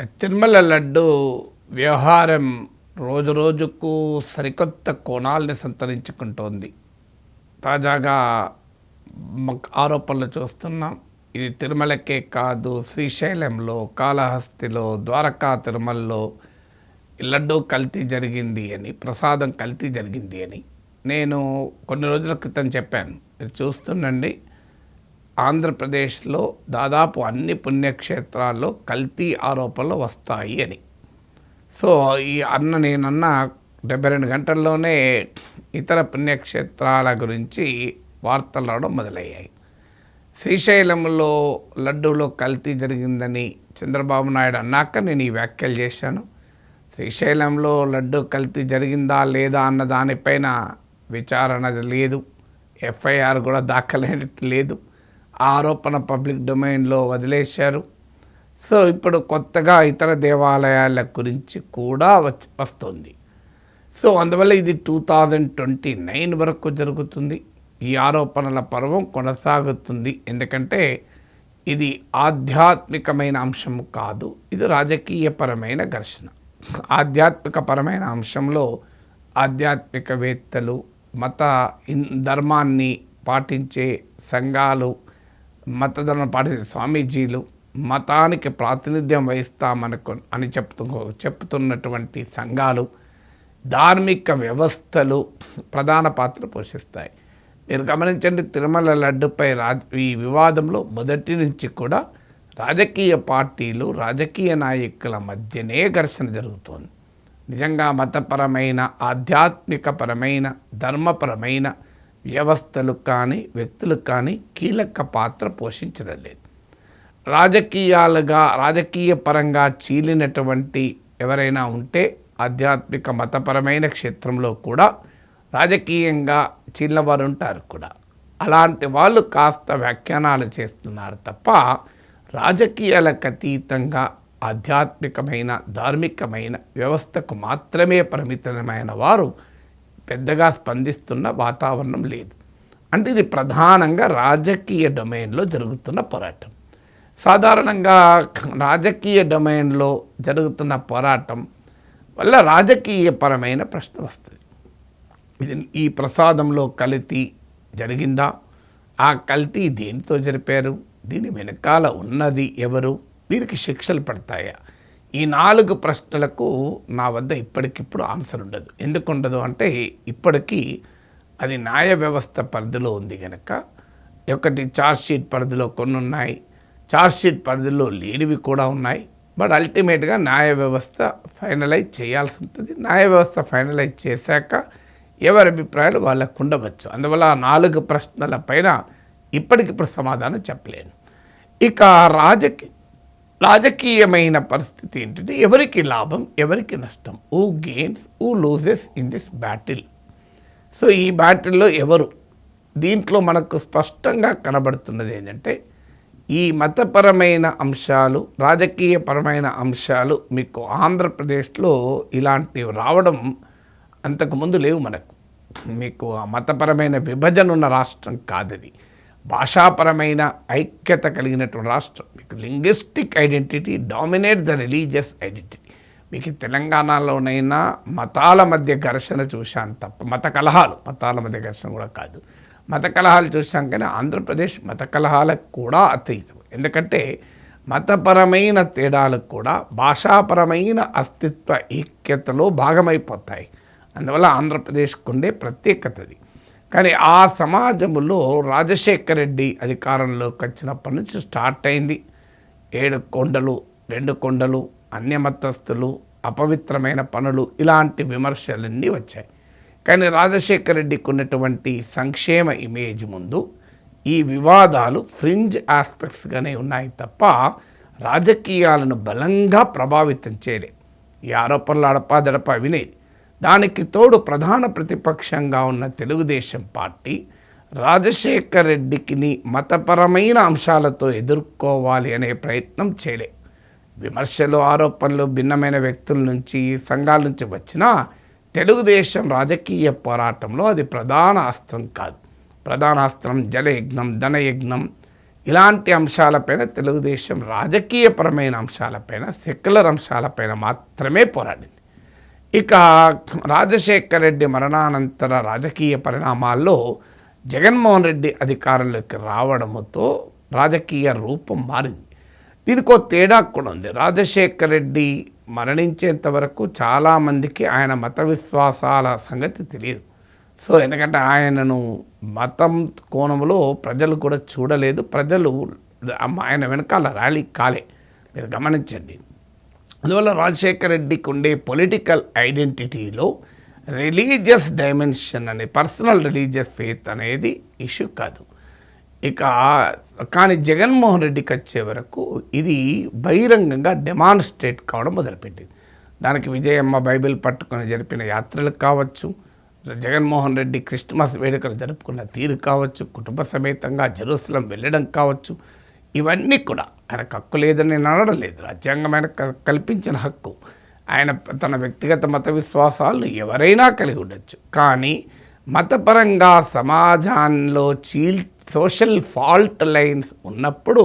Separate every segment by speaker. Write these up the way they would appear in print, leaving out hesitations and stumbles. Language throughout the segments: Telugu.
Speaker 1: తిరుమల లడ్డు వ్యవహారం రోజురోజుకు సరికొత్త కోణాల్ని సంతరించుకుంటోంది. తాజాగా ఆరోపణలు చూస్తున్నాం. ఇది తిరుమలకే కాదు, శ్రీశైలంలో, కాళహస్తిలో, ద్వారకా తిరుమలలో ఈ లడ్డు కల్తీ జరిగింది అని, ప్రసాదం కల్తీ జరిగింది అని నేను కొన్ని రోజుల క్రితం చెప్పాను. మీరు చూస్తుండండి, ఆంధ్రప్రదేశ్లో దాదాపు అన్ని పుణ్యక్షేత్రాల్లో కల్తీ ఆరోపణలు వస్తాయి అని. సో నేనన్న 72 గంటల్లోనే ఇతర పుణ్యక్షేత్రాల గురించి వార్తలు రావడం మొదలయ్యాయి. శ్రీశైలంలో లడ్డూలో కల్తీ జరిగిందని చంద్రబాబు నాయుడు అన్నాక నేను ఈ వ్యాఖ్యలు చేశాను. శ్రీశైలంలో లడ్డు కల్తీ జరిగిందా లేదా అన్న దానిపైన విచారణ లేదు, ఎఫ్ఐఆర్ కూడా దాఖలైనట్టు లేదు. ఆరోపణ పబ్లిక్ డొమైన్లో వదిలేశారు. సో ఇప్పుడు కొత్తగా ఇతర దేవాలయాల గురించి కూడా వస్తుంది. సో అందువల్ల ఇది 2029 వరకు జరుగుతుంది. ఈ ఆరోపణల పర్వం కొనసాగుతుంది. ఎందుకంటే ఇది ఆధ్యాత్మికమైన అంశం కాదు, ఇది రాజకీయపరమైన ఘర్షణ. ఆధ్యాత్మికపరమైన అంశంలో ఆధ్యాత్మికవేత్తలు, మత ధర్మాన్ని పాటించే సంఘాలు, మతధర్మం పాటించే స్వామీజీలు, మతానికి ప్రాతినిధ్యం వహిస్తామని చెప్తున్నటువంటి సంఘాలు, ధార్మిక వ్యవస్థలు ప్రధాన పాత్ర పోషిస్తాయి. మీరు గమనించండి, తిరుమల లడ్డుపై ఈ వివాదంలో మొదటి నుంచి కూడా రాజకీయ పార్టీలు, రాజకీయ నాయకుల మధ్యనే ఘర్షణ జరుగుతోంది. నిజంగా మతపరమైన, ఆధ్యాత్మికపరమైన, ధర్మపరమైన వ్యవస్థలు కానీ వ్యక్తులు కానీ కీలక పాత్ర పోషించడం లేదు. రాజకీయ పరంగా చీలినటువంటి ఎవరైనా ఉంటే ఆధ్యాత్మిక మతపరమైన క్షేత్రంలో కూడా రాజకీయంగా చీలినవారు ఉంటారు కూడా. అలాంటి వాళ్ళు కాస్త వ్యాఖ్యానాలు చేస్తున్నారు తప్ప రాజకీయాలకు అతీతంగా ఆధ్యాత్మికమైన, ధార్మికమైన వ్యవస్థకు మాత్రమే పరిమితమైన వారు పెద్దగా స్పందిస్తున్న వాతావరణం లేదు. అంటే ఇది ప్రధానంగా రాజకీయ డొమైన్లో జరుగుతున్న పోరాటం. సాధారణంగా రాజకీయ డొమైన్లో జరుగుతున్న పోరాటం వల్ల రాజకీయపరమైన ప్రశ్న వస్తుంది. ఈ ప్రసాదంలో కల్తీ జరిగిందా? ఆ కల్తీ దేనితో జరిపారు? దీని వెనకాల ఉన్నది ఎవరు? వీరికి శిక్షలు పడతాయా? ఈ 4 ప్రశ్నలకు నా వద్ద ఇప్పటికిప్పుడు ఆన్సర్ ఉండదు. ఎందుకు ఉండదు అంటే ఇప్పటికీ అది న్యాయ వ్యవస్థ పరిధిలో ఉంది కనుక. ఒకటి ఛార్జ్షీట్ పరిధిలో కొన్ని ఉన్నాయి, ఛార్జ్షీట్ పరిధిలో లేనివి కూడా ఉన్నాయి. బట్ అల్టిమేట్గా న్యాయ వ్యవస్థ ఫైనలైజ్ చేయాల్సి ఉంటుంది. న్యాయ వ్యవస్థ ఫైనలైజ్ చేశాక ఎవరి అభిప్రాయాలు వాళ్ళకు ఉండవచ్చు. అందువల్ల ఆ 4 ప్రశ్నల పైన ఇప్పటికిప్పుడు సమాధానం చెప్పలేను. ఇక రాజకీయమైన పరిస్థితి ఏంటంటే ఎవరికి లాభం, ఎవరికి నష్టం, who gains, who loses in this battle. So ఈ బ్యాటిల్లో ఎవరు? దీంట్లో మనకు స్పష్టంగా కనబడుతున్నది ఏంటంటే ఈ మతపరమైన అంశాలు, రాజకీయపరమైన అంశాలు మీకు ఆంధ్రప్రదేశ్లో ఇలాంటివి రావడం అంతకుముందు లేవు. మీకు ఆ మతపరమైన విభజన ఉన్న రాష్ట్రం కాదది. భాషాపరమైన ఐక్యత కలిగినటువంటి రాష్ట్రం. మీకు linguistic identity dominate the religious identity. మీకు తెలంగాణలోనైనా మతాల మధ్య ఘర్షణ చూశాను తప్ప మతాల మధ్య ఘర్షణ కూడా కాదు, మత కలహాలు చూశాం. కానీ ఆంధ్రప్రదేశ్ మత కలహాలకు కూడా అతీతం. ఎందుకంటే మతపరమైన తేడాలకు కూడా భాషాపరమైన అస్తిత్వ ఐక్యతలో భాగమైపోతాయి. అందువల్ల ఆంధ్రప్రదేశ్కు ఉండే ప్రత్యేకతది. కానీ ఆ సమాజంలో రాజశేఖర రెడ్డి అధికారంలోకి వచ్చినప్పటి నుంచి స్టార్ట్ అయింది. 7 కొండలు, 2 కొండలు, అన్యమతస్థులు, అపవిత్రమైన పనులు, ఇలాంటి విమర్శలన్నీ వచ్చాయి. కానీ రాజశేఖర రెడ్డికి ఉన్నటువంటి సంక్షేమ ఇమేజ్ ముందు ఈ వివాదాలు ఫ్రింజ్ ఆస్పెక్ట్స్గానే ఉన్నాయి తప్ప రాజకీయాలను బలంగా ప్రభావితం చేయలే. ఈ ఆరోపణలు అడపాదడపా వినేది. దానికి తోడు ప్రధాన ప్రతిపక్షంగా ఉన్న తెలుగుదేశం పార్టీ రాజశేఖర రెడ్డికి మతపరమైన అంశాలతో ఎదుర్కోవాలి అనే ప్రయత్నం చేయలే. విమర్శలు, ఆరోపణలు భిన్నమైన వ్యక్తుల నుంచి, సంఘాల నుంచి వచ్చినా తెలుగుదేశం రాజకీయ పోరాటంలో అది ప్రధాన అస్త్రం కాదు. ప్రధాన అస్త్రం జలయజ్ఞం, ధనయజ్ఞం, ఇలాంటి అంశాలపైన తెలుగుదేశం రాజకీయపరమైన అంశాలపైన, సెక్యులర్ అంశాలపైన మాత్రమే పోరాడింది. ఇక రాజశేఖర రెడ్డి మరణానంతర రాజకీయ పరిణామాల్లో జగన్మోహన్ రెడ్డి అధికారంలోకి రావడంతో రాజకీయ రూపం మారింది. దీనికో తేడా కూడా ఉంది. రాజశేఖర రెడ్డి మరణించేంత వరకు చాలామందికి ఆయన మత విశ్వాసాల సంగతి తెలియదు. సో ఎందుకంటే ఆయనను మతం కోణంలో ప్రజలు కూడా చూడలేదు. ప్రజలు ఆయన వెనకాల ర్యాలీ కాలే, మీరు గమనించండి. అందువల్ల రాజశేఖర రెడ్డికి ఉండే పొలిటికల్ ఐడెంటిటీలో రిలీజియస్ డైమెన్షన్ అనే పర్సనల్ రిలీజియస్ ఫెయిత్ అనేది ఇష్యూ కాదు. ఇక కానీ జగన్మోహన్ రెడ్డికి వచ్చే వరకు ఇది బహిరంగంగా డెమాన్స్ట్రేట్ కావడం మొదలుపెట్టింది. దానికి విజయమ్మ బైబిల్ పట్టుకొని జరిపిన యాత్రలు కావచ్చు, జగన్మోహన్ రెడ్డి క్రిస్మస్ వేడుకలు జరుపుకున్న తీరు కావచ్చు, కుటుంబ సమేతంగా జెరూసలం వెళ్ళడం కావచ్చు, ఇవన్నీ కూడా ఆయనకు హక్కు లేదని నేను అనడం లేదు. రాజ్యాంగం ఆయన కల్పించిన హక్కు. ఆయన తన వ్యక్తిగత మత విశ్వాసాలను ఎవరైనా కలిగి ఉండొచ్చు. కానీ మతపరంగా సమాజంలో సోషల్ ఫాల్ట్ లైన్స్ ఉన్నప్పుడు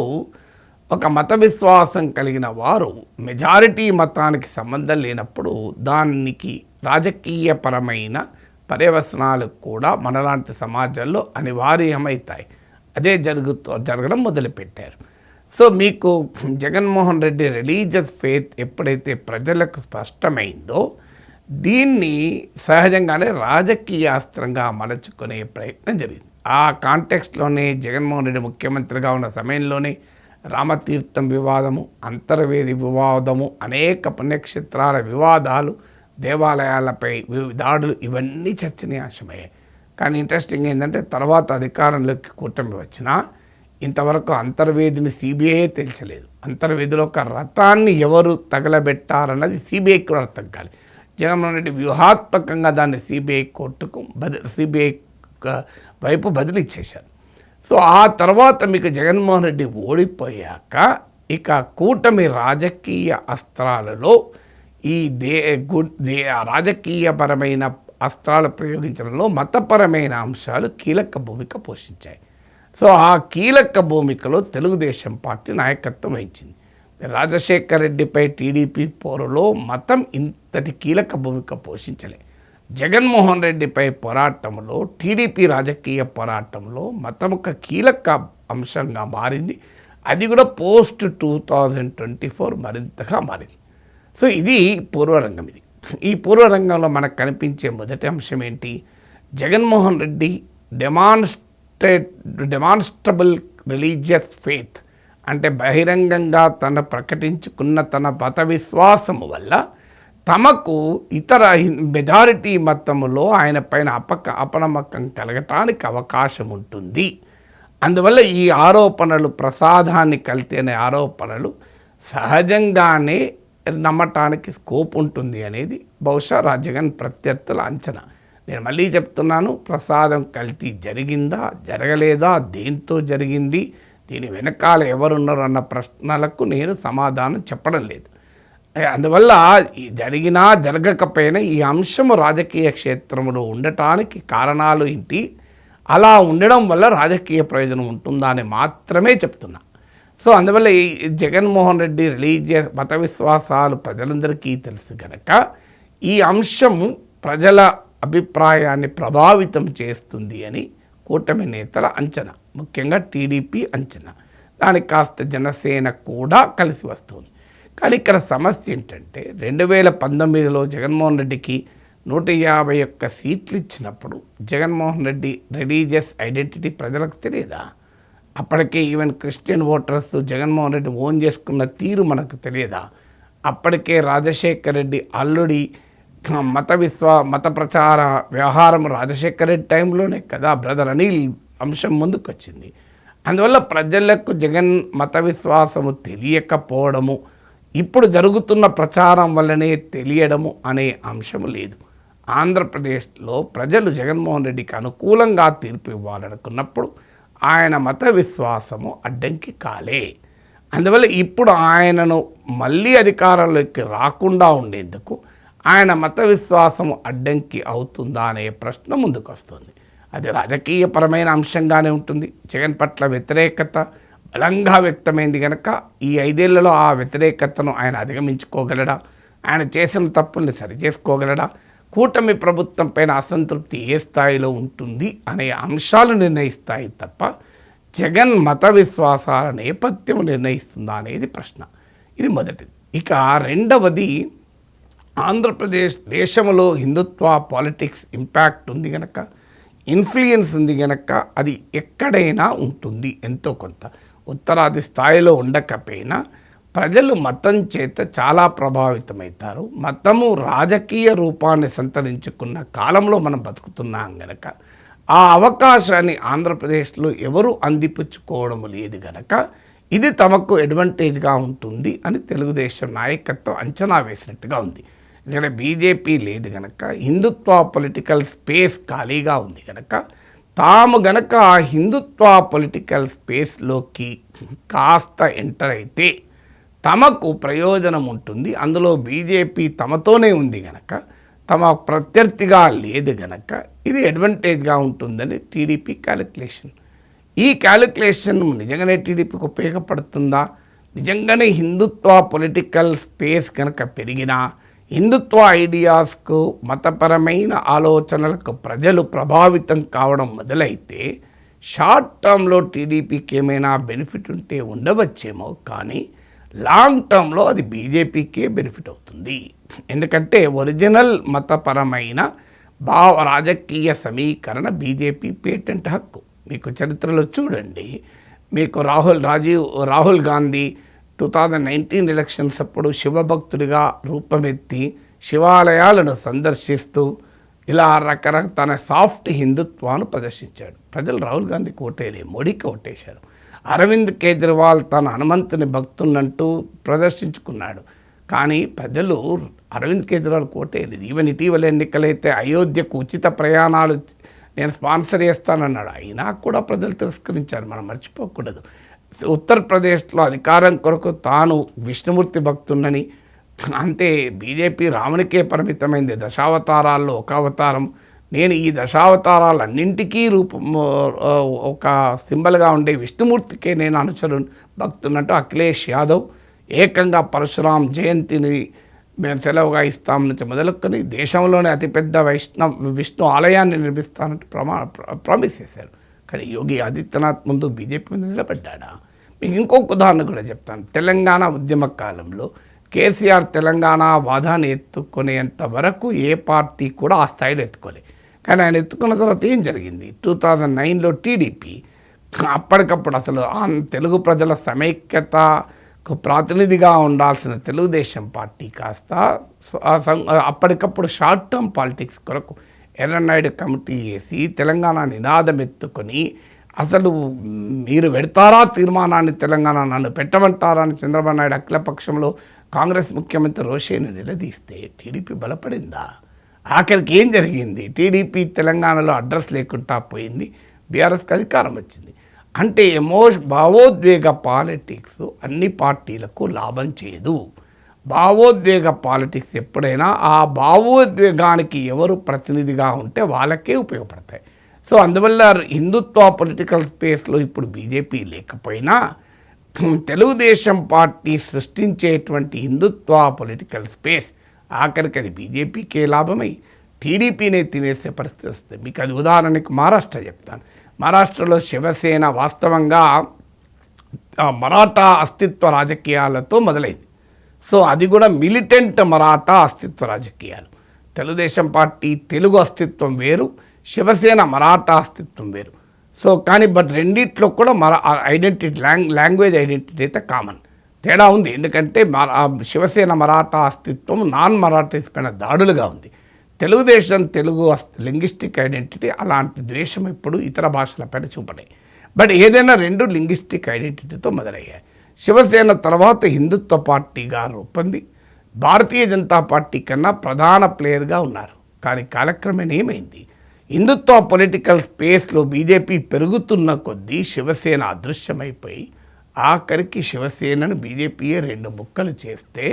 Speaker 1: ఒక మత విశ్వాసం కలిగిన వారు మెజారిటీ మతానికి సంబంధం లేనప్పుడు దానికి రాజకీయపరమైన పర్యవసనాలు కూడా మనలాంటి సమాజంలో అనివార్యమవుతాయి. అదే జరగడం మొదలుపెట్టారు. సో మీకు జగన్మోహన్ రెడ్డి రిలీజియస్ ఫెయిత్ ఎప్పుడైతే ప్రజలకు స్పష్టమైందో దీన్ని సహజంగానే రాజకీయ అస్త్రంగా మలుచుకునే ప్రయత్నం జరిగింది. ఆ కాంటెక్స్ట్లోనే జగన్మోహన్ రెడ్డి ముఖ్యమంత్రిగా ఉన్న సమయంలోనే రామతీర్థం వివాదము, అంతర్వేది వివాదము, అనేక పుణ్యక్షేత్రాల వివాదాలు, దేవాలయాలపై దాడులు, ఇవన్నీ చర్చనీయాంశమయ్యాయి. కానీ ఇంట్రెస్టింగ్ ఏంటంటే తర్వాత అధికారంలోకి కూటమి వచ్చినా ఇంతవరకు అంతర్వేదిని సిబిఐ తేల్చలేదు. అంతర్వేదిలో ఒక రథాన్ని ఎవరు తగలబెట్టారన్నది సిబిఐకి కూడా అర్థం కాలేదు. జగన్మోహన్ రెడ్డి వ్యూహాత్మకంగా దాన్ని సిబిఐ కోర్టుకు సిబిఐ వైపు బదిలీ చేశారు. సో ఆ తర్వాత మీకు జగన్మోహన్ రెడ్డి ఓడిపోయాక ఇక కూటమి రాజకీయ అస్త్రాలలో ఈ రాజకీయపరమైన అస్త్రాలు ప్రయోగించడంలో మతపరమైన అంశాలు కీలక భూమిక పోషించాయి. సో ఆ కీలక భూమికలో తెలుగుదేశం పార్టీ నాయకత్వం వహించింది. రాజశేఖర రెడ్డిపై టీడీపీ పోరులో మతం ఇంతటి కీలక భూమిక పోషించలే. జగన్మోహన్ రెడ్డిపై పోరాటంలో, టీడీపీ రాజకీయ పోరాటంలో మతం ఒక కీలక అంశంగా మారింది. అది కూడా పోస్ట్ 2024 మరింతగా మారింది. సో ఇది పూర్వరంగం. ఈ పూర్వరంగంలో మనకు కనిపించే మొదటి అంశం ఏంటి? జగన్మోహన్ రెడ్డి డెమాన్స్ట్రబుల్ రిలీజియస్ ఫెయిత్, అంటే బహిరంగంగా తను ప్రకటించుకున్న తన మత విశ్వాసము వల్ల తమకు ఇతర మెజారిటీ మతములో ఆయన పైన అపనమ్మకం కలగటానికి అవకాశం ఉంటుంది. అందువల్ల ఈ ఆరోపణలు ప్రసాదాన్ని కల్తీ అనే ఆరోపణలు సహజంగానే నమ్మటానికి స్కోప్ ఉంటుంది అనేది బహుశా జగన్ ప్రత్యర్థుల అంచనా. నేను మళ్ళీ చెప్తున్నాను, ప్రసాదం కల్తీ జరిగిందా, జరగలేదా, దేంతో జరిగింది, దీని వెనకాల ఎవరున్నారు అన్న ప్రశ్నలకు నేను సమాధానం చెప్పడం లేదు. అందువల్ల జరిగినా జరగకపోయినా ఈ అంశము రాజకీయ క్షేత్రంలో ఉండటానికి కారణాలు ఏంటి, అలా ఉండడం వల్ల రాజకీయ ప్రయోజనం ఉంటుందా అని మాత్రమే చెప్తున్నా. సో అందువల్ల ఈ జగన్మోహన్ రెడ్డి రిలీజియస్ మత విశ్వాసాలు ప్రజలందరికీ తెలుసు కనుక ఈ అంశము ప్రజల అభిప్రాయాన్ని ప్రభావితం చేస్తుంది అని కూటమి నేతల అంచనా, ముఖ్యంగా టీడీపీ అంచనా. దానికి కాస్త జనసేన కూడా కలిసి వస్తుంది. కానీ ఇక్కడ సమస్య ఏంటంటే 2019లో జగన్మోహన్ రెడ్డికి 151 సీట్లు ఇచ్చినప్పుడు జగన్మోహన్ రెడ్డి రిలీజియస్ ఐడెంటిటీ ప్రజలకు తెలియదా? అప్పటికే even Christian voters Jaganmohan Reddy own చేసుకున్న తీరు మనకు తెలియదా? అప్పటికే రాజశేఖర రెడ్డి ఆల్రెడీ మత ప్రచార వ్యవహారం రాజశేఖర రెడ్డి టైంలోనే కదా బ్రదర్ అనిల్ అంశం ముందుకు వచ్చింది. అందువల్ల ప్రజలకు జగన్ మత విశ్వాసము తెలియకపోవడము, ఇప్పుడు జరుగుతున్న ప్రచారం వల్లనే తెలియడము అనే అంశం లేదు. ఆంధ్రప్రదేశ్లో ప్రజలు జగన్మోహన్ రెడ్డికి అనుకూలంగా తీర్పు ఇవ్వాలనుకున్నప్పుడు ఆయన మత విశ్వాసము అడ్డంకి కాలే. అందువల్ల ఇప్పుడు ఆయనను మళ్ళీ అధికారంలోకి రాకుండా ఉండేందుకు ఆయన మత విశ్వాసము అడ్డంకి అవుతుందా అనే ప్రశ్న ముందుకు వస్తుంది. అది రాజకీయపరమైన అంశంగానే ఉంటుంది. జగన్ పట్ల వ్యతిరేకత, బలంగా వ్యక్తమైంది కనుక ఈ 5 ఏళ్లలో ఆ వ్యతిరేకతను ఆయన అధిగమించుకోగలడా, ఆయన చేసిన తప్పుల్ని సరిచేసుకోగలడా, కూటమి ప్రభుత్వం పైన అసంతృప్తి ఏ స్థాయిలో ఉంటుంది అనే అంశాలు నిర్ణయిస్తాయి తప్ప జగన్ మత విశ్వాసాల నేపథ్యం నిర్ణయిస్తుందా అనేది ప్రశ్న. ఇది మొదటిది. ఇక రెండవది, ఆంధ్రప్రదేశ్ దేశంలో హిందుత్వ పాలిటిక్స్ ఇంపాక్ట్ ఉంది కనుక, ఇన్ఫ్లుయెన్స్ ఉంది కనుక అది ఎక్కడైనా ఉంటుంది ఎంతో కొంత. ఉత్తరాది స్థాయిలో ఉండకపోయినా ప్రజలు మతం చేత చాలా ప్రభావితమవుతారు. మతము రాజకీయ రూపాన్ని సంతరించుకున్న కాలంలో మనం బతుకుతున్నాం గనక ఆ అవకాశాన్ని ఆంధ్రప్రదేశ్లో ఎవరు అందిపుచ్చుకోవడం లేదు గనక ఇది తమకు అడ్వాంటేజ్గా ఉంటుంది అని తెలుగుదేశం నాయకత్వం అంచనా వేసినట్టుగా ఉంది. ఇక్కడ బీజేపీ లేదు గనక, హిందుత్వ పొలిటికల్ స్పేస్ ఖాళీగా ఉంది కనుక తాము గనక ఆ హిందుత్వ పొలిటికల్ స్పేస్లోకి కాస్త ఎంటర్ అయితే తమకు ప్రయోజనం ఉంటుంది. అందులో బీజేపీ తమతోనే ఉంది గనక, తమ ప్రత్యర్థిగా లేదు గనక ఇది అడ్వాంటేజ్గా ఉంటుందని టీడీపీ క్యాలిక్యులేషన్. ఈ క్యాలిక్యులేషన్ నిజంగానే టీడీపీకి ఉపయోగపడుతుందా? నిజంగానే హిందుత్వ పొలిటికల్ స్పేస్ కనుక పెరిగినా, హిందుత్వ ఐడియాస్కు మతపరమైన ఆలోచనలకు ప్రజలు ప్రభావితం కావడం మొదలైతే షార్ట్ టర్మ్లో టీడీపీకి ఏమైనా బెనిఫిట్ ఉంటే ఉండవచ్చేమో, కానీ లాంగ్ టర్మ్లో అది బీజేపీకే బెనిఫిట్ అవుతుంది. ఎందుకంటే ఒరిజినల్ మతపరమైన రాజకీయ సమీకరణ బీజేపీ పేటెంట్ హక్కు. మీకు చరిత్రలో చూడండి, మీకు రాహుల్ గాంధీ 2019 ఎలక్షన్స్ అప్పుడు శివభక్తుడిగా రూపమెత్తి శివాలయాలను సందర్శిస్తూ ఇలా రకరకాల తన సాఫ్ట్ హిందుత్వాన్ని ప్రదర్శించాడు. ప్రజలు రాహుల్ గాంధీకి ఓటేయలే, మోడీకి ఓటేశారు. అరవింద్ కేజ్రీవాల్ తన హనుమంతుని భక్తున్నంటూ ప్రదర్శించుకున్నాడు, కానీ ప్రజలు అరవింద్ కేజ్రీవాల్కి ఓటేయలేదు. ఈవెన్ ఇటీవల ఎన్నికలైతే అయోధ్యకు ఉచిత ప్రయాణాలు నేను స్పాన్సర్ చేస్తానన్నాడు, అయినా కూడా ప్రజలు తిరస్కరించారు. మనం మర్చిపోకూడదు. ఉత్తరప్రదేశ్లో అధికారం కొరకు తాను విష్ణుమూర్తి భక్తున్నని, అంతే బీజేపీ రామునికే పరిమితమైంది. దశావతారాల్లో ఒక అవతారం, నేను ఈ దశావతారాలన్నింటికీ ఒక సింబల్గా ఉండే విష్ణుమూర్తికే నేను భక్తున్నట్టు అఖిలేష్ యాదవ్ ఏకంగా పరశురాం జయంతిని మేము సెలవుగా ఇస్తాం నుంచి మొదలుకొని దేశంలోనే అతిపెద్ద విష్ణు ఆలయాన్ని నిర్మిస్తానంటూ ప్రామిస్ చేశారు. కానీ యోగి ఆదిత్యనాథ్ ముందు బీజేపీ మీద నిలబడ్డా? మీకు ఇంకొక ఉదాహరణ కూడా చెప్తాను. తెలంగాణ ఉద్యమ కాలంలో కేసీఆర్ తెలంగాణ వాదాన్ని ఎత్తుకునేంత వరకు ఏ పార్టీ కూడా ఆ స్థాయిలో ఎత్తుకోలే. కానీ ఆయన ఎత్తుకున్న తర్వాత ఏం జరిగింది? 2009లో టీడీపీ అప్పటికప్పుడు అసలు తెలుగు ప్రజల సమైక్యతకు ప్రాతినిధిగా ఉండాల్సిన తెలుగుదేశం పార్టీ కాస్త అప్పటికప్పుడు షార్ట్ టర్మ్ పాలిటిక్స్ కొరకు ఎర్రనాయుడు కమిటీ వేసి తెలంగాణ నినాదం ఎత్తుకొని అసలు మీరు పెడతారా తీర్మానాన్ని, తెలంగాణ నన్ను పెట్టమంటారా అని చంద్రబాబు నాయుడు అఖిలపక్షంలో కాంగ్రెస్ ముఖ్యమంత్రి రోషేని నిలదీస్తే టీడీపీ బలపడిందా? ఆఖరికి ఏం జరిగింది? టీడీపీ తెలంగాణలో అడ్రస్ లేకుండా పోయింది, బీఆర్ఎస్కి అధికారం వచ్చింది. అంటే భావోద్వేగ పాలిటిక్స్ అన్ని పార్టీలకు లాభం చేయదు. భావోద్వేగ పాలిటిక్స్ ఎప్పుడైనా ఆ భావోద్వేగానికి ఎవరు ప్రతినిధిగా ఉంటే వాళ్ళకే ఉపయోగపడతాయి. సో అందువల్ల హిందుత్వ పొలిటికల్ స్పేస్లో ఇప్పుడు బీజేపీ లేకపోయినా తెలుగుదేశం పార్టీ సృష్టించేటువంటి హిందుత్వ పొలిటికల్ స్పేస్ ఆఖరికి అది బీజేపీకే లాభమై టీడీపీనే తినేసే పరిస్థితి వస్తుంది. మీకు అది ఉదాహరణకు మహారాష్ట్ర చెప్తాను. మహారాష్ట్రలో శివసేన వాస్తవంగా మరాఠా అస్తిత్వ రాజకీయాలతో మొదలైంది. సో అది కూడా మిలిటెంట్ మరాఠా అస్తిత్వ రాజకీయాలు. తెలుగుదేశం పార్టీ తెలుగు అస్తిత్వం వేరు, శివసేన మరాఠా అస్తిత్వం వేరు. సో కానీ రెండిట్లో కూడా ఐడెంటిటీ లాంగ్వేజ్ ఐడెంటిటీ అయితే కామన్. తేడా ఉంది, ఎందుకంటే శివసేన మరాఠా అస్తిత్వం నాన్ మరాఠీస్ పైన దాడులుగా ఉంది. తెలుగుదేశం తెలుగు లింగ్విస్టిక్ ఐడెంటిటీ అలాంటి ద్వేషం ఇప్పుడు ఇతర భాషలపైన చూపడాయి. బట్ ఏదైనా రెండు లింగ్విస్టిక్ ఐడెంటిటీతో మొదలయ్యాయి. శివసేన తర్వాత హిందుత్వ పార్టీగా రూపొంది భారతీయ జనతా పార్టీ కన్నా ప్రధాన ప్లేయర్గా ఉన్నారు. కానీ కాలక్రమేణా ఏమైంది? హిందుత్వ పొలిటికల్ స్పేస్లో బీజేపీ పెరుగుతున్న కొద్దీ శివసేన అదృశ్యమైపోయి ఆఖరికి శివసేనను బీజేపీయే 2 ముక్కలు చేస్తే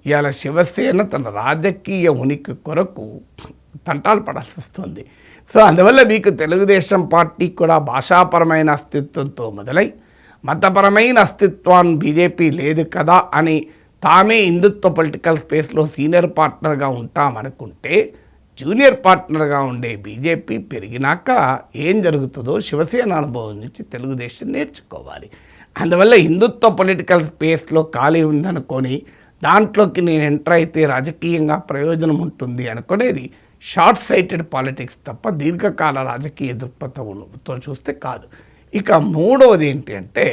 Speaker 1: ఇవాళ శివసేన తన రాజకీయ ఉనికి కొరకు తంటాలు పడాల్సి వస్తుంది. సో అందువల్ల మీకు తెలుగుదేశం పార్టీ కూడా భాషాపరమైన అస్తిత్వంతో మొదలై మతపరమైన అస్తిత్వాన్ని బీజేపీ లేదు కదా అని తామే హిందుత్వ పొలిటికల్ స్పేస్లో సీనియర్ పార్ట్నర్గా ఉంటామనుకుంటే జూనియర్ పార్ట్నర్గా ఉండే బీజేపీ పెరిగినాక ఏం జరుగుతుందో శివసేన అనుభవం నుంచి తెలుగుదేశం నేర్చుకోవాలి. అందువల్ల హిందుత్వ పొలిటికల్ స్పేస్లో ఖాళీ ఉందనుకొని దాంట్లోకి నేను ఎంటర్ అయితే రాజకీయంగా ప్రయోజనం ఉంటుంది అనుకునేది షార్ట్ సైటెడ్ పాలిటిక్స్ తప్ప దీర్ఘకాల రాజకీయ దృక్పథంతో చూస్తే కాదు. ఇక మూడవది ఏంటి అంటే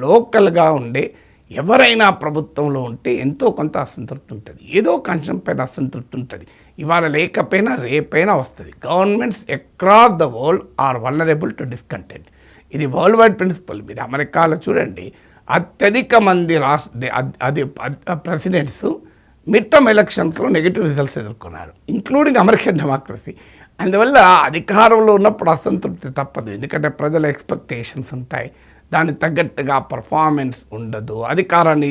Speaker 1: లోకల్గా ఉండే ఎవరైనా ప్రభుత్వంలో ఉంటే ఎంతో కొంత అసంతృప్తి ఉంటుంది, ఏదో ఒక అంశం పైన అసంతృప్తి ఉంటుంది. ఇవాళ లేకపోయినా రేపైనా వస్తుంది. Governments across the world are vulnerable to discontent. ఇది వరల్డ్ వైడ్ ప్రిన్సిపల్. మీరు అమెరికాలో చూడండి, అత్యధిక మంది ప్రెసిడెంట్స్ మిడ్ టర్మ్ ఎలక్షన్స్లో నెగిటివ్ రిజల్ట్స్ ఎదుర్కొన్నారు, ఇంక్లూడింగ్ అమెరికన్ డెమోక్రసీ. అందువల్ల అధికారంలో ఉన్నప్పుడు అసంతృప్తి తప్పదు, ఎందుకంటే ప్రజల ఎక్స్పెక్టేషన్స్ ఉంటాయి, దానికి తగ్గట్టుగా పర్ఫార్మెన్స్ ఉండదు, అధికారాన్ని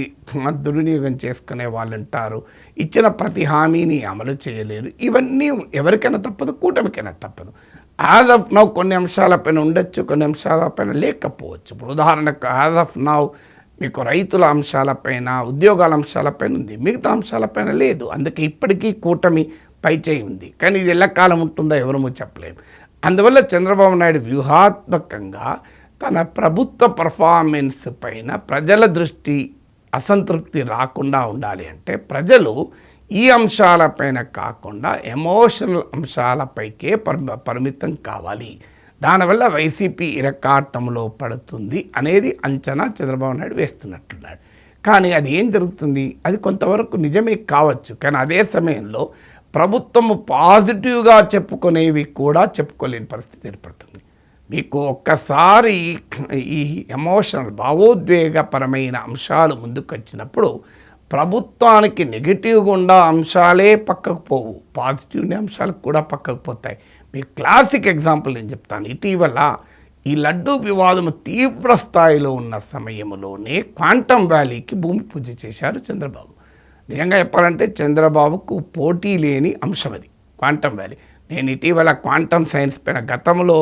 Speaker 1: దుర్వినియోగం చేసుకునే వాళ్ళు ఉంటారు, ఇచ్చిన ప్రతి హామీని అమలు చేయలేరు. ఇవన్నీ ఎవరికైనా తప్పదు, కూటమికైనా తప్పదు. యాజ్ ఆఫ్ నౌ కొన్ని అంశాలపైన ఉండొచ్చు, కొన్ని అంశాలపైన లేకపోవచ్చు. ఇప్పుడు ఉదాహరణకు యాజ్ ఆఫ్ నౌ మీకు రైతుల అంశాలపైన, ఉద్యోగాల అంశాలపైన ఉంది, మిగతా అంశాలపైన లేదు. అందుకే ఇప్పటికీ కూటమి పైచేయి ఉంది, కానీ ఇది ఎల్లకాలం ఉంటుందో ఎవరమో చెప్పలేము. అందువల్ల చంద్రబాబు నాయుడు వ్యూహాత్మకంగా తన ప్రభుత్వ పర్ఫార్మెన్స్ పైన ప్రజల దృష్టి అసంతృప్తి రాకుండా ఉండాలి అంటే ప్రజలు ఈ అంశాలపైన కాకుండా ఎమోషనల్ అంశాలపైకే పరిమితం కావాలి. దానివల్ల వైసీపీ ఇరకాటంలో పడుతుంది అనేది అంచనా చంద్రబాబు నాయుడు వేస్తున్నట్టున్నాడు. కానీ అది ఏం జరుగుతుంది, అది కొంతవరకు నిజమే కావచ్చు, కానీ అదే సమయంలో ప్రభుత్వము పాజిటివ్గా చెప్పుకునేవి కూడా చెప్పుకోలేని పరిస్థితి ఏర్పడుతుంది. మీకు ఒక్కసారి ఈ ఎమోషనల్ భావోద్వేగపరమైన అంశాలు ముందుకు వచ్చినప్పుడు ప్రభుత్వానికి నెగిటివ్గా ఉన్న అంశాలే పక్కకు పోవు, పాజిటివ్ అంశాలు కూడా పక్కకు పోతాయి. మీ క్లాసిక్ ఎగ్జాంపుల్ నేను చెప్తాను. ఇటీవల ఈ లడ్డూ వివాదం తీవ్ర స్థాయిలో ఉన్న సమయంలోనే క్వాంటమ్ వ్యాలీకి భూమి పూజ చేశారు చంద్రబాబు. నిజంగా చెప్పాలంటే చంద్రబాబుకు పోటీ లేని అంశం అది క్వాంటమ్ వ్యాలీ. నేను ఇటీవల క్వాంటమ్ సైన్స్ పైన గతంలో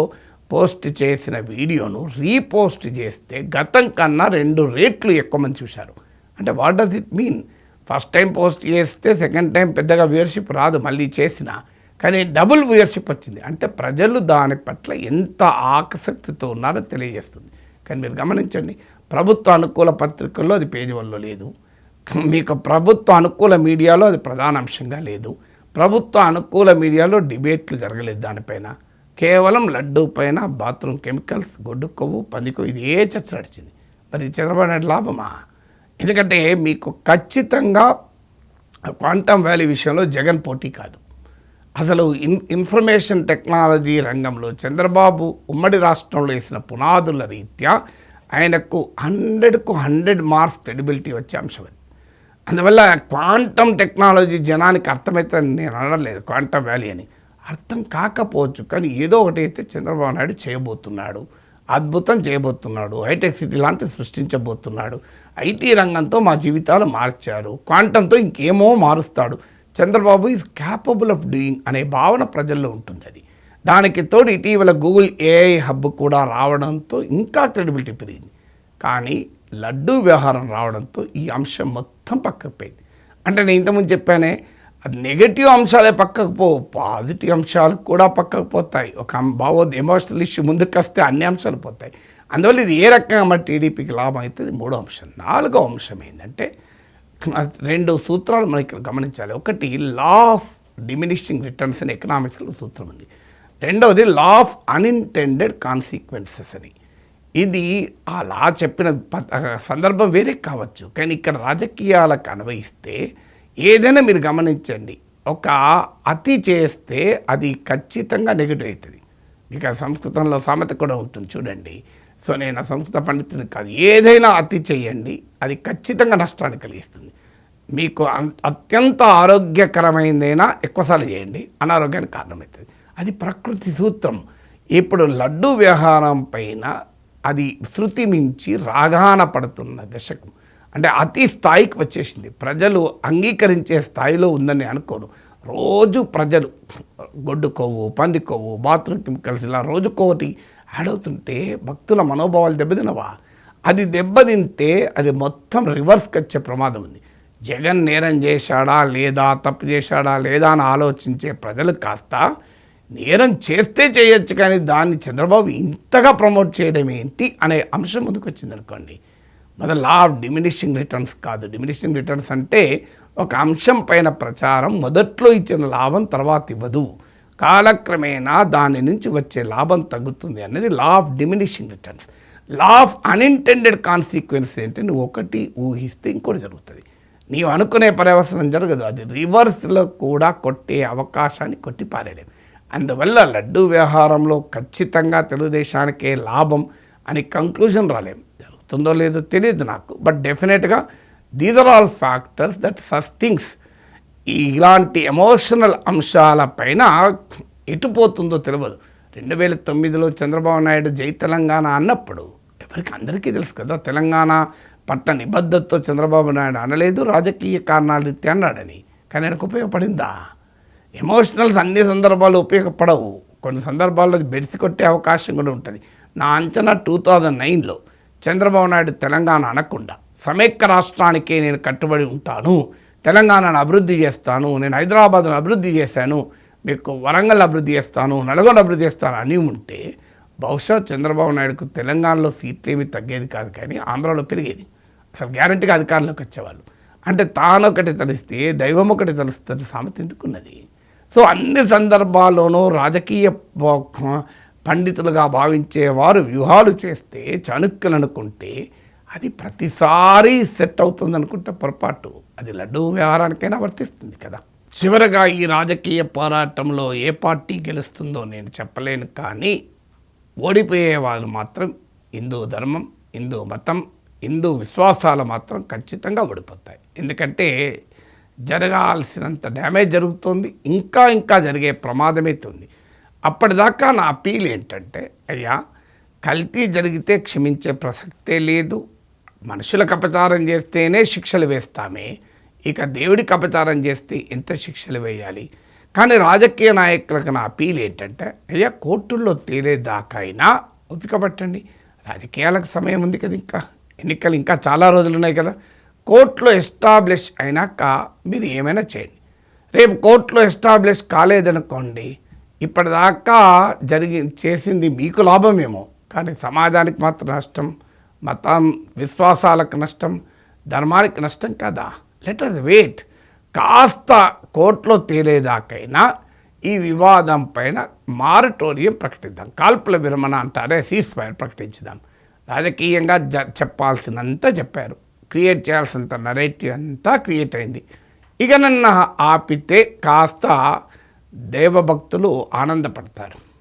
Speaker 1: పోస్ట్ చేసిన వీడియోను రీపోస్ట్ చేస్తే గతం కన్నా 2 రెట్లు ఎక్కువ మంది చూశారు. అంటే what does it mean? First time post చేస్తే సెకండ్ టైం పెద్దగా వ్యూవర్షిప్ రాదు, మళ్ళీ చేసినా కానీ డబుల్ వ్యూవర్షిప్ వచ్చింది. అంటే ప్రజలు దాని పట్ల ఎంత ఆసక్తితో ఉన్నారో తెలియజేస్తుంది. కానీ మీరు గమనించండి, ప్రభుత్వ అనుకూల పత్రికల్లో అది పేజీ 1లో లేదు, మీకు ప్రభుత్వ అనుకూల మీడియాలో అది ప్రధాన అంశంగా లేదు, ప్రభుత్వ అనుకూల మీడియాలో డిబేట్లు జరగలేదు, దానిపైన కేవలం లడ్డూ పైన బాత్రూమ్ కెమికల్స్, గొడ్డు కొవ్వు, పంది కొవ్వు, ఇది ఏ చర్చ నడిచింది. మరి చంద్రబాబు నాయుడు లాభమా? ఎందుకంటే మీకు ఖచ్చితంగా క్వాంటమ్ వ్యాలీ విషయంలో జగన్ పోటీ కాదు. అసలు ఇన్ఫర్మేషన్ టెక్నాలజీ రంగంలో చంద్రబాబు ఉమ్మడి రాష్ట్రంలో వేసిన పునాదుల రీత్యా ఆయనకు 100కు 100 మార్క్స్ క్రెడిబిలిటీ వచ్చే అంశం అది. అందువల్ల క్వాంటమ్ టెక్నాలజీ జనానికి అర్థమవుతుందని నేను అనలేదు, క్వాంటమ్ వ్యాలీ అని అర్థం కాకపోవచ్చు, కానీ ఏదో ఒకటి అయితే చంద్రబాబు నాయుడు చేయబోతున్నాడు, అద్భుతం చేయబోతున్నాడు, హైటెక్ సిటీ లాంటివి సృష్టించబోతున్నాడు. ఐటీ రంగంతో మా జీవితాలు మార్చారు, క్వాంటంతో ఇంకేమో మారుస్తాడు. Chandrababu is capable of doing అనే భావన ప్రజల్లో ఉంటుంది. అది దానికి తోడు ఇటీవల గూగుల్ ఏఐ హబ్ కూడా రావడంతో ఇంకా క్రెడిబిలిటీ పెరిగింది. కానీ లడ్డూ వ్యవహారం రావడంతో ఈ అంశం మొత్తం పక్కకు పోయింది. అంటే నేను ఇంతకుముందు చెప్పానే, అది నెగటివ్ అంశాలే పక్కకు పోవు, పాజిటివ్ అంశాలు కూడా పక్కకు పోతాయి. ఒక ఎమోషనల్ ఇష్యూ ముందుకు వస్తే అన్ని అంశాలు పోతాయి. అందువల్ల ఇది ఏ రకంగా మరి టీడీపీకి లాభం అవుతుంది. 3వ అంశం. 4వ అంశం ఏంటంటే 2 సూత్రాలు మనం ఇక్కడ గమనించాలి. ఒకటి లా ఆఫ్ డిమినిషింగ్ రిటర్న్స్ అని ఎకనామిక్స్లో సూత్రం ఉంది. రెండవది లా ఆఫ్ అన్ఇంటెండెడ్ కాన్సిక్వెన్సెస్ అని. ఇది ఆ లా చెప్పిన సందర్భం వేరే కావచ్చు, కానీ ఇక్కడ రాజకీయాలకు అన్వయిస్తే ఏదైనా మీరు గమనించండి, ఒక అతి చేస్తే అది ఖచ్చితంగా నెగిటివ్ అవుతుంది. మీకు ఆ సంస్కృతంలో సామెత కూడా ఉంటుంది చూడండి. సో నేను ఆ సంస్కృత పండితుడిని కాదు, ఏదైనా అతి చేయండి అది ఖచ్చితంగా నష్టాన్ని కలిగిస్తుంది. మీకు అత్యంత ఆరోగ్యకరమైనదైనా ఎక్కువసార్లు చేయండి, అనారోగ్యానికి కారణమవుతుంది. అది ప్రకృతి సూత్రం. ఇప్పుడు లడ్డూ వ్యవహారం పైన అది శృతి మించి రాగాన పడుతున్న దశకం, అంటే అతి స్థాయికి వచ్చేసింది. ప్రజలు అంగీకరించే స్థాయిలో ఉందని అనుకోను. రోజు ప్రజలు గొడ్డు కొవ్వు, పంది కొవ్వు, బాత్రూమ్ కెమికల్స్ ఇలా రోజుకోటి యాడ్ అవుతుంటే భక్తుల మనోభావాలు దెబ్బతినవా? అది దెబ్బతింటే అది మొత్తం రివర్స్కి వచ్చే ప్రమాదం ఉంది. జగన్ నేరం చేశాడా లేదా, తప్పు చేశాడా లేదా అని ఆలోచించే ప్రజలు కాస్త నేరం చేస్తే చేయొచ్చు, కానీ దాన్ని చంద్రబాబు ఇంతగా ప్రమోట్ చేయడం ఏంటి అనే అంశం ముందుకు వచ్చింది అనుకోండి. మన లా ఆఫ్ డిమినిషింగ్ రిటర్న్స్ కాదు. డిమినిషింగ్ రిటర్న్స్ అంటే ఒక అంశం పైన ప్రచారం మొదట్లో ఇచ్చిన లాభం తర్వాత ఇవ్వదు, కాలక్రమేణా దాని నుంచి వచ్చే లాభం తగ్గుతుంది అనేది law of diminishing returns. Law of unintended consequence ఏంటి, నువ్వు ఒకటి ఊహిస్తే ఇంకోటి జరుగుతుంది, నీవు అనుకునే పర్యవసనం జరగదు, అది రివర్స్లో కూడా కొట్టే అవకాశాన్ని కొట్టి పారేయలేము. అందువల్ల లడ్డూ వ్యవహారంలో ఖచ్చితంగా తెలుగుదేశానికే లాభం అని కంక్లూజన్ రాలేము. జరుగుతుందో లేదో తెలియదు నాకు, బట్ డెఫినెట్గా these are all factors that first things ఇలాంటి ఎమోషనల్ అంశాలపైన ఎటుపోతుందో తెలియదు. 2009లో చంద్రబాబు నాయుడు జై తెలంగాణ అన్నప్పుడు అందరికీ తెలుసు కదా, తెలంగాణ పట్ల నిబద్ధతతో చంద్రబాబు నాయుడు అనలేదు, రాజకీయ కారణాల రీత్యా అన్నాడని. కానీ ఆయనకు ఉపయోగపడిందా? ఎమోషనల్స్ అన్ని సందర్భాలు ఉపయోగపడవు, కొన్ని సందర్భాల్లో బెడిసి కొట్టే అవకాశం కూడా ఉంటుంది. నా అంచనా 2009లో చంద్రబాబు నాయుడు తెలంగాణ అనకుండా సమైక్య రాష్ట్రానికే నేను కట్టుబడి ఉంటాను, తెలంగాణను అభివృద్ధి చేస్తాను, నేను హైదరాబాద్ను అభివృద్ధి చేశాను, మీకు వరంగల్ అభివృద్ధి చేస్తాను, నల్గొండ అభివృద్ధి చేస్తాను అని ఉంటే బహుశా చంద్రబాబు నాయుడుకు తెలంగాణలో సీట్లు ఏమీ తగ్గేది కాదు, కానీ ఆంధ్రాలో పెరిగేది. అసలు గ్యారంటీగా అధికారంలోకి వచ్చేవాళ్ళు. అంటే తానొకటి తలిస్తే దైవం ఒకటి తలుస్తుంది సామెత ఎందుకున్నది. సో అన్ని సందర్భాల్లోనూ రాజకీయ పండితులుగా భావించేవారు వ్యూహాలు చేస్తే, చాణుక్యులు అనుకుంటే అది ప్రతిసారి సెట్ అవుతుంది అనుకుంటే పొరపాటు. అది లడ్డూ వ్యవహారానికైనా వర్తిస్తుంది కదా. చివరగా ఈ రాజకీయ పోరాటంలో ఏ పార్టీ గెలుస్తుందో నేను చెప్పలేను, కానీ ఓడిపోయే వాళ్ళు మాత్రం హిందూ ధర్మం, హిందూ మతం, హిందూ విశ్వాసాలు మాత్రం ఖచ్చితంగా ఓడిపోతాయి. ఎందుకంటే జరగాల్సినంత డ్యామేజ్ జరుగుతుంది, ఇంకా జరిగే ప్రమాదమే ఉంది. అప్పటిదాకా నా అపీల్ ఏంటంటే, అయ్యా కల్తీ జరిగితే క్షమించే ప్రసక్తే లేదు, మనుషులకు అపచారం చేస్తేనే శిక్షలు వేస్తామే, ఇక దేవుడికి అపచారం చేస్తే ఎంత శిక్షలు వేయాలి. కానీ రాజకీయ నాయకులకు నా అపీల్ ఏంటంటే, అయ్యా కోర్టుల్లో తేలేదాకా అయినా ఓపిక పట్టండి, రాజకీయాలకు సమయం ఉంది కదా, ఇంకా ఎన్నికలు ఇంకా చాలా రోజులు ఉన్నాయి కదా. కోర్టులో ఎస్టాబ్లిష్ అయినాక మీరు ఏమైనా చేయండి. రేపు కోర్టులో ఎస్టాబ్లిష్ కాలేదనుకోండి, ఇప్పటిదాకా చేసింది మీకు లాభమేమో, కానీ సమాజానికి మాత్రం నష్టం, మతం విశ్వాసాలకు నష్టం, ధర్మానికి నష్టం కదా. లెట్ us వెయిట్, కాస్త కోర్టులో తేలేదాకైనా ఈ వివాదం పైన మారటోరియం ప్రకటిద్దాం, కాల్పుల విరమణ అంటారే, సీజ్ ఫైర్ ప్రకటించుదాం. రాజకీయంగా చెప్పాల్సినంత చెప్పారు, క్రియేట్ చేయాల్సినంత నరేటివ్ అంతా క్రియేట్ అయింది. ఇక నన్ను ఆపితే కాస్త దేవభక్తులు ఆనందపడతారు.